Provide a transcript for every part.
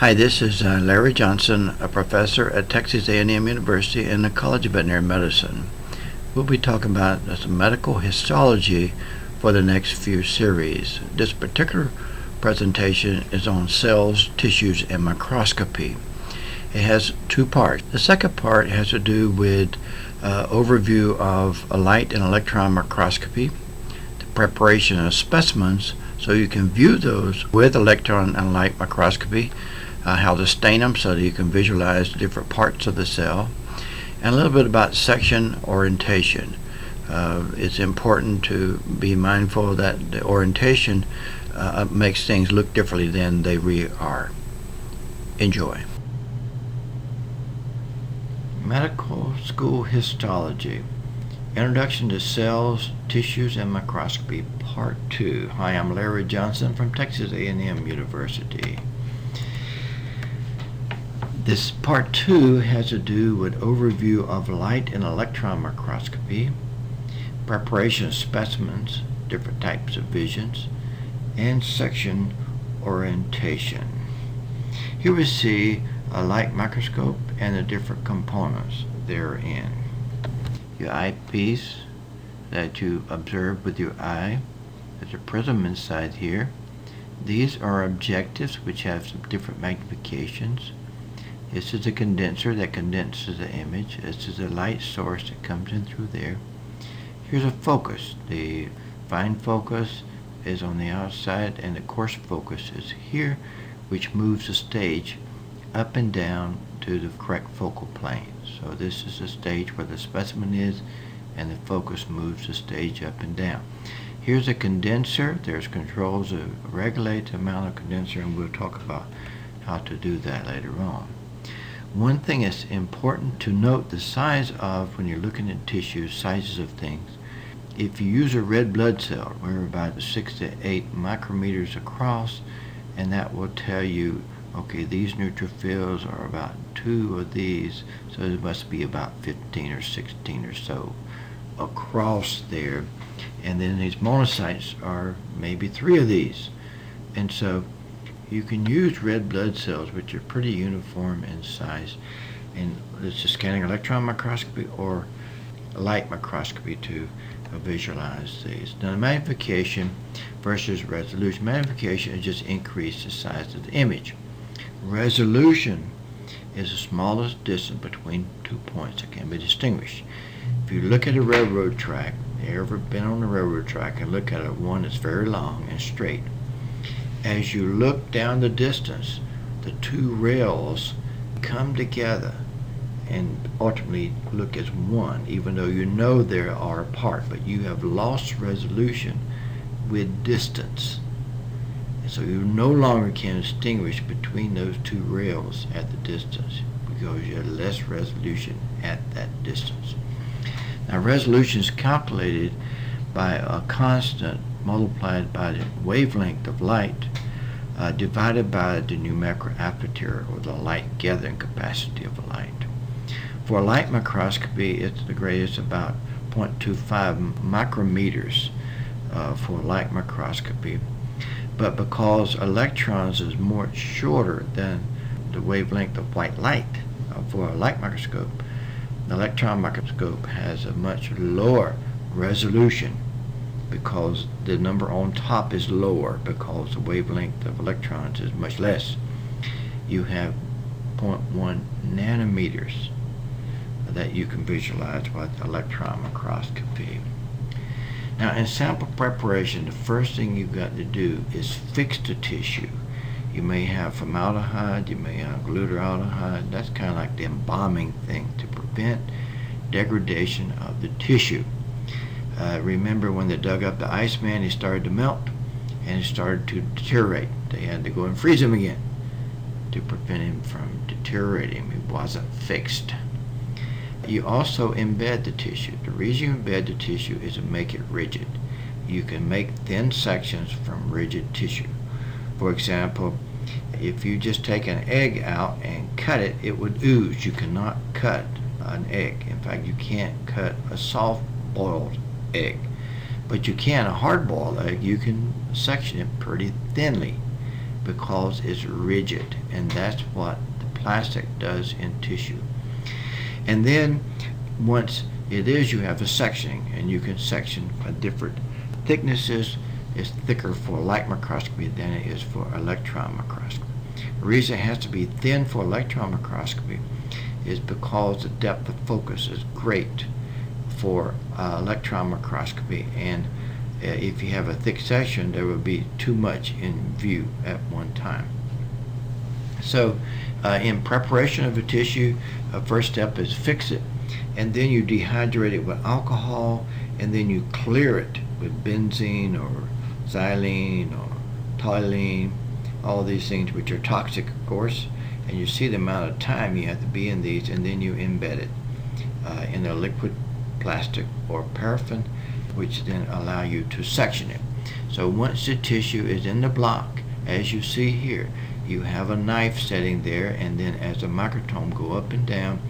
Hi, this is Larry Johnson, a professor at Texas A&M University in the College of Veterinary Medicine. We'll be talking about medical histology for the next few series. This particular presentation is on cells, tissues, and microscopy. It has two parts. The second part has to do with overview of light and electron microscopy, the preparation of specimens so you can view those with electron and light microscopy, how to stain them so that you can visualize the different parts of the cell, and a little bit about section orientation. It's important to be mindful that the orientation makes things look differently than they really are. Enjoy. Medical School Histology. Introduction to Cells, Tissues, and Microscopy, Part 2. Hi, I'm Larry Johnson from Texas A&M University. This Part 2 has to do with overview of light and electron microscopy, preparation of specimens, different types of visions, and section orientation. Here we see a light microscope and the different components therein. Your eyepiece that you observe with your eye. There's a prism inside here. These are objectives which have some different magnifications. This is a condenser that condenses the image. This is a light source that comes in through there. Here's a focus. The fine focus is on the outside and the coarse focus is here, which moves the stage up and down to the correct focal plane. So this is the stage where the specimen is, and the focus moves the stage up and down. Here's a condenser. There's controls to regulate the amount of condenser, and we'll talk about how to do that later on. One thing that's important to note, the size of, when you're looking at tissues, sizes of things. If you use a red blood cell, we're about 6 to 8 micrometers across, and that will tell you, okay, these neutrophils are about 2 of these, so it must be about 15 or 16 or so across there. And then these monocytes are maybe 3 of these. And so you can use red blood cells, which are pretty uniform in size, and it's a scanning electron microscopy or light microscopy to visualize these. Now, the magnification versus resolution. Magnification is just increase the size of the image. Resolution is the smallest distance between 2 points that can be distinguished. If you look at a railroad track, you ever been on a railroad track and look at one that's very long and straight, as you look down the distance, the two rails come together and ultimately look as one, even though you know they are apart, but you have lost resolution with distance. And so you no longer can distinguish between those two rails at the distance because you have less resolution at that distance. Now, resolution is calculated by a constant multiplied by the wavelength of light divided by the numerical aperture, or the light gathering capacity of light. For light microscopy, it's the greatest about 0.25 micrometers for light microscopy. But because electrons is more shorter than the wavelength of white light for a light microscope, the electron microscope has a much lower resolution because the number on top is lower because the wavelength of electrons is much less. You have 0.1 nanometers that you can visualize with electron microscopy. Now, in sample preparation, the first thing you've got to do is fix the tissue. You may have formaldehyde, you may have glutaraldehyde. That's kind of like the embalming thing to prevent degradation of the tissue. Remember when they dug up the Iceman, he started to melt and he started to deteriorate. They had to go and freeze him again to prevent him from deteriorating. He wasn't fixed. You also embed the tissue. The reason you embed the tissue is to make it rigid. You can make thin sections from rigid tissue. For example, if you just take an egg out and cut it, it would ooze. You cannot cut an egg. In fact, you can't cut a soft-boiled egg. But you can a hard-boiled egg. You can section it pretty thinly. because it's rigid, and that's what the plastic does in tissue. And then once it is, you have a sectioning, and you can section by different thicknesses. It's thicker for light microscopy than it is for electron microscopy. The reason it has to be thin for electron microscopy is because the depth of focus is great for electron microscopy, and if you have a thick section, there will be too much in view at one time. So in preparation of a tissue, first step is fix it, and then you dehydrate it with alcohol, and then you clear it with benzene or xylene or toluene, all these things which are toxic, of course, and you see the amount of time you have to be in these, and then you embed it in a liquid plastic or paraffin, which then allow you to section it. So once the tissue is in the block, as you see here, you have a knife setting there, and then as the microtome go up and down,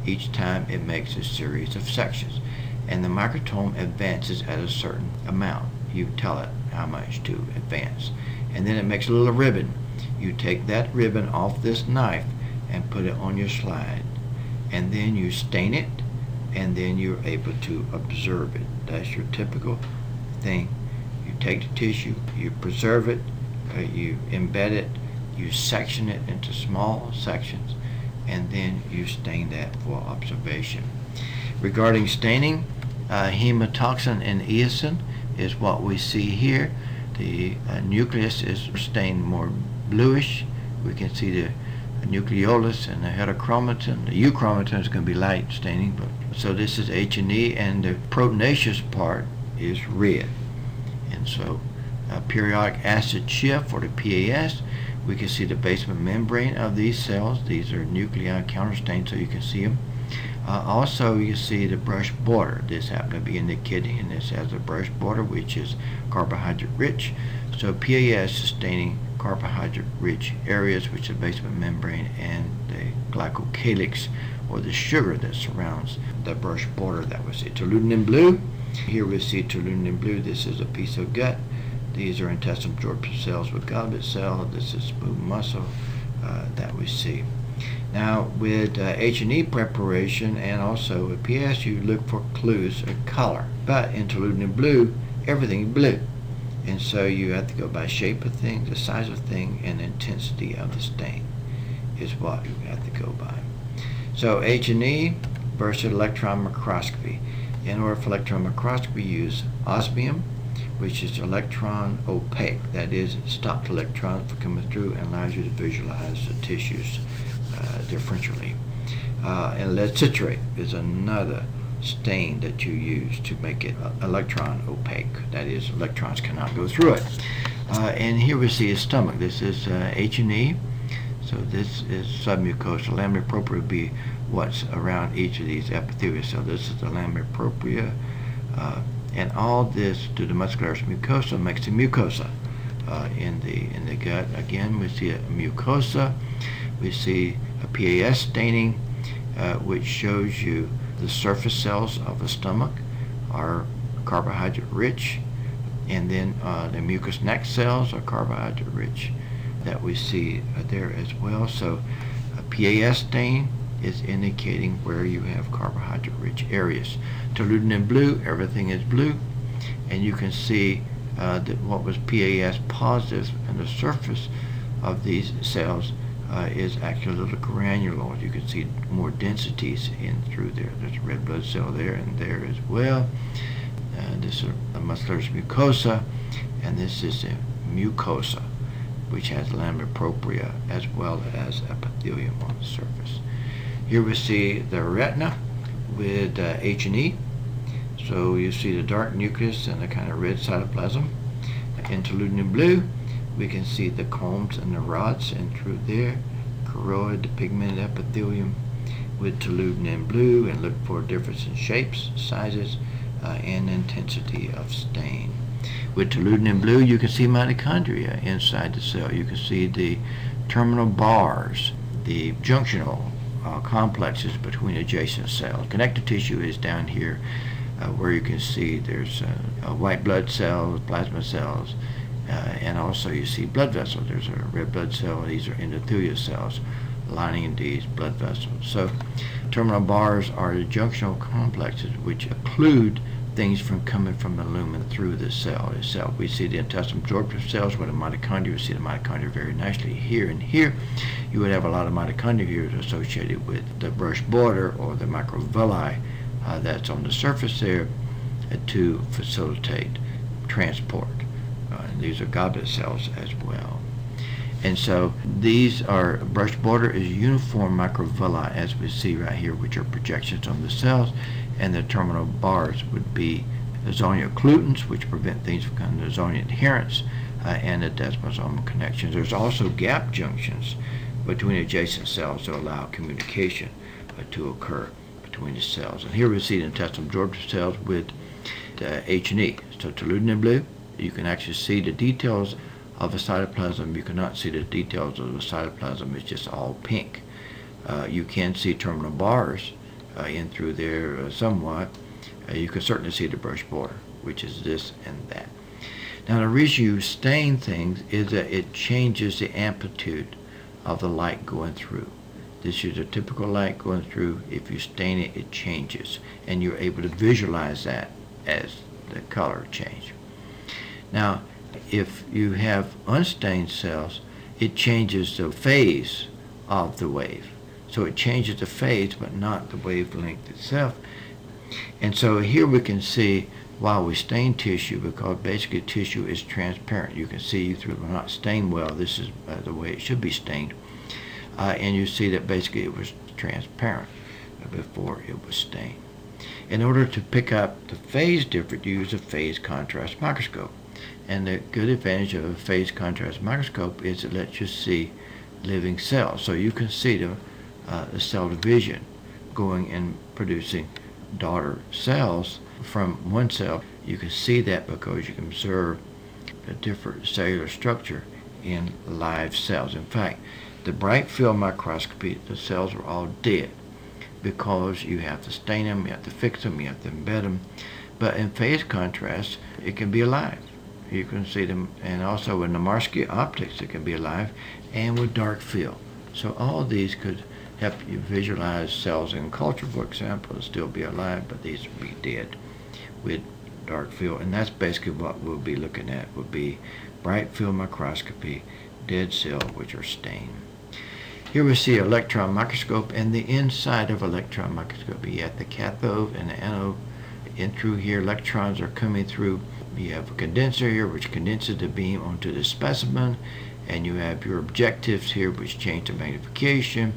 each time it makes a series of sections, and the microtome advances at a certain amount. You tell it how much to advance, and then it makes a little ribbon. You take that ribbon off this knife and put it on your slide, and then you stain it, and then you're able to observe it. That's your typical thing. You take the tissue, you preserve it, you embed it, you section it into small sections, and then you stain that for observation. Regarding staining, hematoxin and eosin is what we see here. The nucleus is stained more bluish. We can see the nucleolus and the heterochromatin. The euchromatin is going to be light staining, but so this is H&E, and the proteinaceous part is red. And so periodic acid shift for the PAS, we can see the basement membrane of these cells. These are nuclei counterstained, so you can see them. Also, you see the brush border. This happens to be in the kidney, and this has a brush border, which is carbohydrate rich. So PAS is staining carbohydrate rich areas, which is the basement membrane and the glycocalyx, or the sugar that surrounds the brush border that we see. Toluidine blue, here we see toluidine blue. This is a piece of gut. These are intestinal absorptive cells with goblet cell. This is smooth muscle that we see. Now with H&E preparation and also with PS, you look for clues of color. But in toluidine blue, everything is blue. And so you have to go by shape of thing, the size of thing, and intensity of the stain is what you have to go by. So H&E versus electron microscopy. In order for electron microscopy, use osmium, which is electron opaque. That is, it stops electrons from coming through and allows you to visualize the tissues differentially. And lead citrate is another stain that you use to make it electron opaque. That is, electrons cannot go through it. And here we see his stomach. This is H&E. So this is submucosal. Lamina propria would be what's around each of these epithelial cells. This is the lamina propria. And all this through the muscularis mucosa makes a mucosa in the gut. Again, we see a mucosa. We see a PAS staining, which shows you the surface cells of the stomach are carbohydrate rich, and then the mucous neck cells are carbohydrate rich that we see there as well. So a PAS stain is indicating where you have carbohydrate rich areas. Toluidine blue, everything is blue, and you can see that what was PAS positive on the surface of these cells is actually a little granular. You can see more densities in through there. There's a red blood cell there and there as well. This is a muscularis mucosa, and this is a mucosa, which has lamina propria as well as epithelium on the surface. Here we see the retina with H&E. So you see the dark nucleus and the kind of red cytoplasm. In toluidine blue, we can see the combs and the rods, and through there, choroid, the pigmented epithelium with toluidine blue, and look for a difference in shapes, sizes, and intensity of stain. With toluidine blue, you can see mitochondria inside the cell. You can see the terminal bars, the junctional complexes between adjacent cells. Connective tissue is down here where you can see there's white blood cells, plasma cells, And also you see blood vessels. There's a red blood cell. These are endothelial cells lining these blood vessels. So terminal bars are the junctional complexes which occlude things from coming from the lumen through the cell itself. We see the intestinal absorptive cells with the mitochondria. We see the mitochondria very nicely here. And here you would have a lot of mitochondria here associated with the brush border or the microvilli that's on the surface there to facilitate transport. And these are goblet cells as well. And so these are, brush border is uniform microvilli, as we see right here, which are projections on the cells, and the terminal bars would be the zonia occlutants, which prevent things from coming to zonia adherence, and the desmosomal connections. There's also gap junctions between adjacent cells to allow communication to occur between the cells. And here we see the intestinal absorptive cells with the H&E. So diluted in blue, you can actually see the details of the cytoplasm. You cannot see the details of the cytoplasm. It's just all pink. You can see terminal bars in through there somewhat. You can certainly see the brush border, which is this and that. Now the reason you stain things is that it changes the amplitude of the light going through. This is a typical light going through. If you stain it, it changes, and you're able to visualize that as the color change. Now, if you have unstained cells, it changes the phase of the wave. So it changes the phase, but not the wavelength itself. And so here we can see, while we stain tissue, because basically tissue is transparent. You can see through, not stained well, this is the way it should be stained. And you see that basically it was transparent before it was stained. In order to pick up the phase difference, you use a phase contrast microscope. And the good advantage of a phase contrast microscope is it lets you see living cells. So you can see the cell division going and producing daughter cells from one cell. You can see that because you can observe a different cellular structure in live cells. In fact, the bright field microscopy, the cells are all dead because you have to stain them, you have to fix them, you have to embed them. But in phase contrast, it can be alive. You can see them, and also in the Microscopy optics, it can be alive, and with dark field. So all of these could help you visualize cells in culture, for example, and still be alive, but these would be dead with dark field. And that's basically what we'll be looking at, would be bright field microscopy, dead cell, which are stained. Here we see an electron microscope, and the inside of electron microscopy, you have the cathode and the anode. In through here, electrons are coming through. You have a condenser here, which condenses the beam onto the specimen, and you have your objectives here, which change the magnification,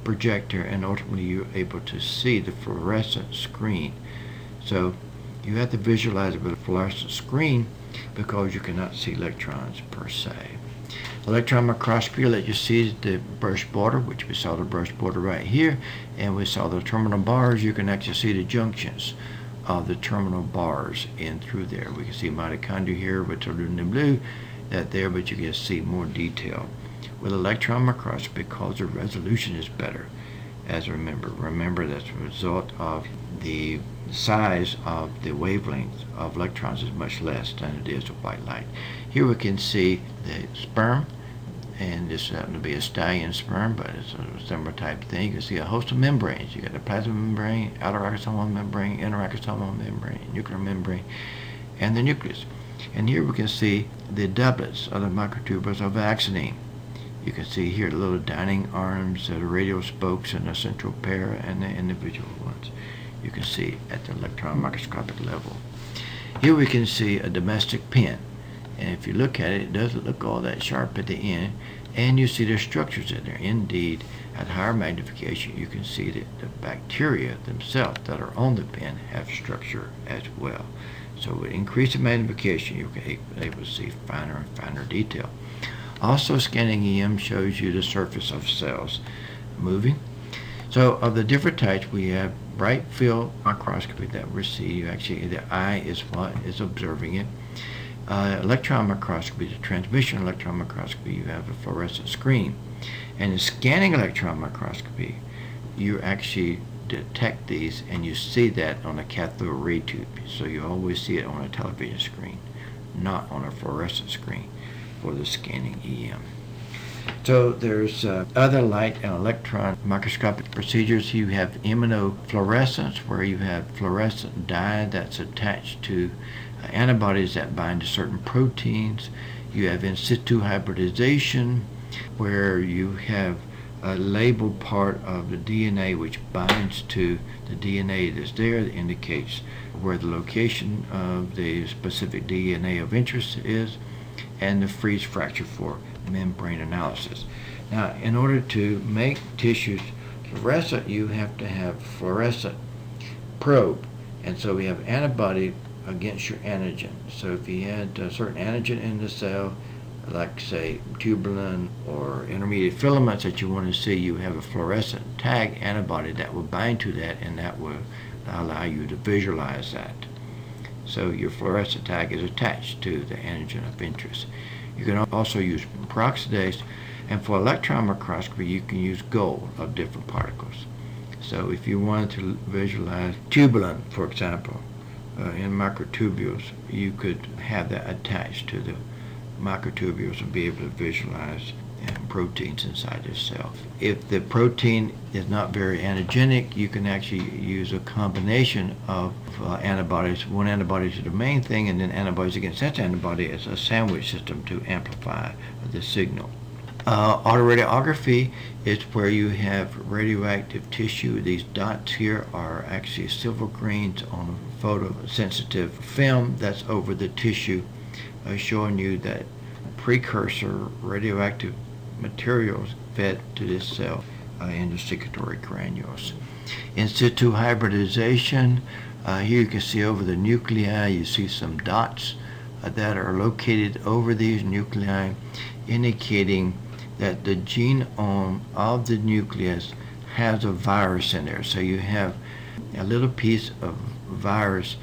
projector, and ultimately you're able to see the fluorescent screen. So you have to visualize it with a fluorescent screen because you cannot see electrons per se. Electron microscopy lets you see the brush border, which we saw the brush border right here, and we saw the terminal bars. You can actually see the junctions of the terminal bars in through there. We can see mitochondria here with diluted in blue, that there, but you can see more detail with electron microscopy because the resolution is better. As remember that's a result of the size of the wavelength of electrons is much less than it is with white light. Here we can see the sperm, and this happens to be a stallion sperm, but it's a similar type thing. You can see a host of membranes. You got the plasma membrane, outer ribosomal membrane, inner ribosomal membrane, nuclear membrane, and the nucleus. And here we can see the doublets of the microtubules of axoneme. You can see here the little dining arms, the radial spokes, and the central pair, and the individual ones. You can see at the electron microscopic level. Here we can see a domestic pin. And if you look at it, it doesn't look all that sharp at the end, and you see there's structures in there. Indeed, at higher magnification, you can see that the bacteria themselves that are on the pin have structure as well. So with increasing magnification, you're able to see finer and finer detail. Also, scanning EM shows you the surface of cells moving. So of the different types, we have bright field microscopy that we see. Actually, the eye is what is observing it. Electron microscopy, the transmission electron microscopy, you have a fluorescent screen. And in scanning electron microscopy, you actually detect these, and you see that on a cathode ray tube. So you always see it on a television screen not on a fluorescent screen for the scanning EM. So there's other light and electron microscopic procedures. You have immunofluorescence, where you have fluorescent dye that's attached to antibodies that bind to certain proteins. You have in situ hybridization, where you have a labeled part of the DNA which binds to the DNA that's there, that indicates where the location of the specific DNA of interest is, and the freeze fracture for membrane analysis. Now, in order to make tissues fluorescent, you have to have fluorescent probe, and so we have antibody against your antigen. So if you had a certain antigen in the cell, like say tubulin or intermediate filaments that you want to see, you have a fluorescent tag antibody that will bind to that, and that will allow you to visualize that. So your fluorescent tag is attached to the antigen of interest. You can also use peroxidase, and for electron microscopy you can use gold of different particles. So if you wanted to visualize tubulin, for example, in microtubules, you could have that attached to the microtubules and be able to visualize proteins inside the cell. If the protein is not very antigenic, you can actually use a combination of antibodies. One antibody is the main thing, and then antibodies against that antibody as a sandwich system to amplify the signal. Autoradiography is where you have radioactive tissue. These dots here are actually silver grains on a photosensitive film that's over the tissue, showing you that precursor radioactive materials fed to this cell in the secretory granules. In situ hybridization, here you can see over the nuclei, you see some dots that are located over these nuclei, indicating that the genome of the nucleus has a virus in there. So you have a little piece of virus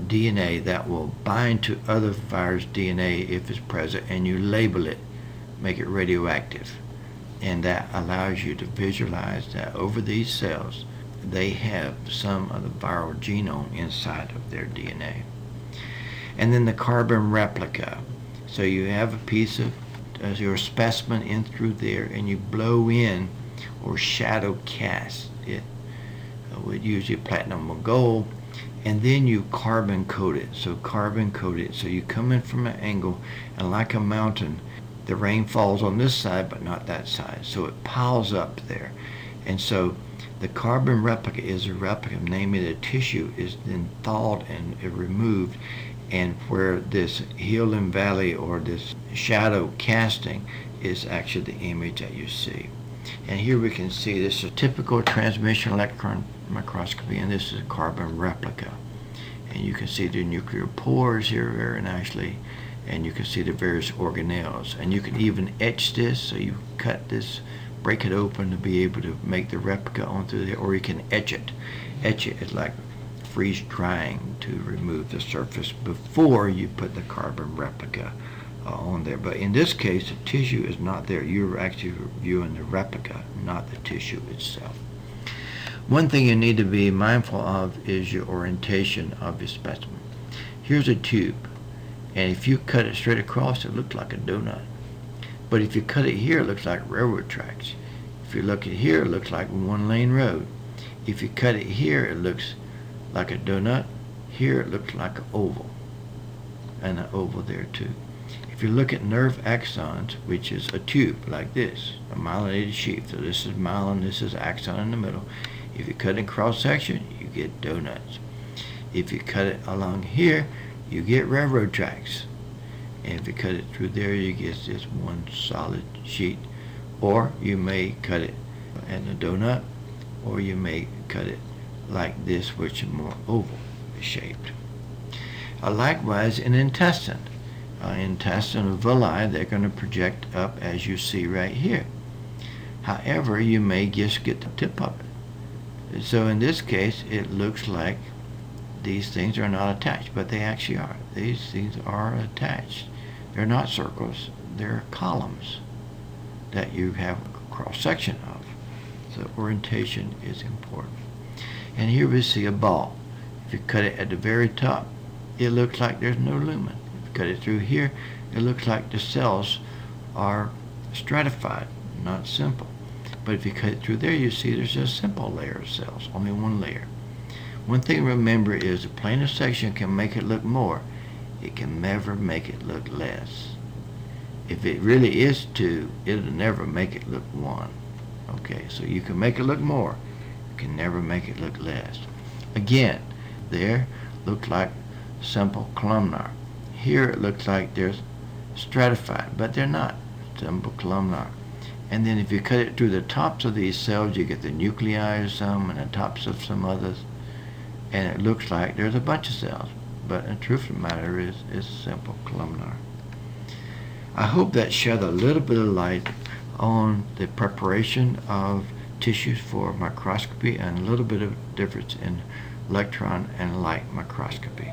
DNA that will bind to other virus DNA if it's present, and you label it, make it radioactive, and that allows you to visualize that over these cells they have some of the viral genome inside of their DNA. And then the carbon replica. So you have a piece of your specimen in through there, and you blow in or shadow cast it with usually platinum or gold, and then you carbon coat it. So carbon coat it, so you come in from an angle, and like a mountain, the rain falls on this side but not that side, so it piles up there. And so the carbon replica is a replica, namely the tissue is then thawed and removed, and where this hill and valley or this shadow casting is actually the image that you see. And here we can see this is a typical transmission electron microscopy, and this is a carbon replica. And you can see the nuclear pores here very nicely, and you can see the various organelles. And you can even etch this, so you cut this, break it open to be able to make the replica onto there, or you can etch it. Etch it is like freeze drying to remove the surface before you put the carbon replica on there. But in this case, the tissue is not there. You're actually viewing the replica, not the tissue itself. One thing you need to be mindful of is your orientation of your specimen. Here's a tube, and if you cut it straight across, it looks like a donut. But if you cut it here, it looks like railroad tracks. If you look at here, it looks like one-lane road. If you cut it here, it looks like a donut. Here, it looks like an oval, and an oval there too. If you look at nerve axons, which is a tube like this, a myelinated sheath, so this is myelin, this is axon in the middle. If you cut in cross section, you get donuts. If you cut it along here, you get railroad tracks. And if you cut it through there, you get this one solid sheet. Or you may cut it in a donut, or you may cut it like this, which is more oval shaped. Likewise, in intestine. Intestinal villi, they're going to project up as you see right here. However, you may just get the tip of it. So in this case, it looks like these things are not attached, but they actually are. These things are attached. They're not circles, they're columns that you have a cross section of. So orientation is important. And here we see a ball. If you cut it at the very top, it looks like there's no lumen. cut it through here, it looks like the cells are stratified, not simple. But if you cut it through there, you see there's a simple layer of cells, only one layer. One thing to remember is the plane of section can make it look more. It can never make it look less. If it really is 2, it'll never make it look 1. Okay, so you can make it look more. You can never make it look less. Again, there looks like simple columnar. Here it looks like they're stratified, but they're not. Simple columnar. And then if you cut it through the tops of these cells, you get the nuclei of some and the tops of some others. And it looks like there's a bunch of cells. But the truth of the matter is simple columnar. I hope that shed a little bit of light on the preparation of tissues for microscopy and a little bit of difference in electron and light microscopy.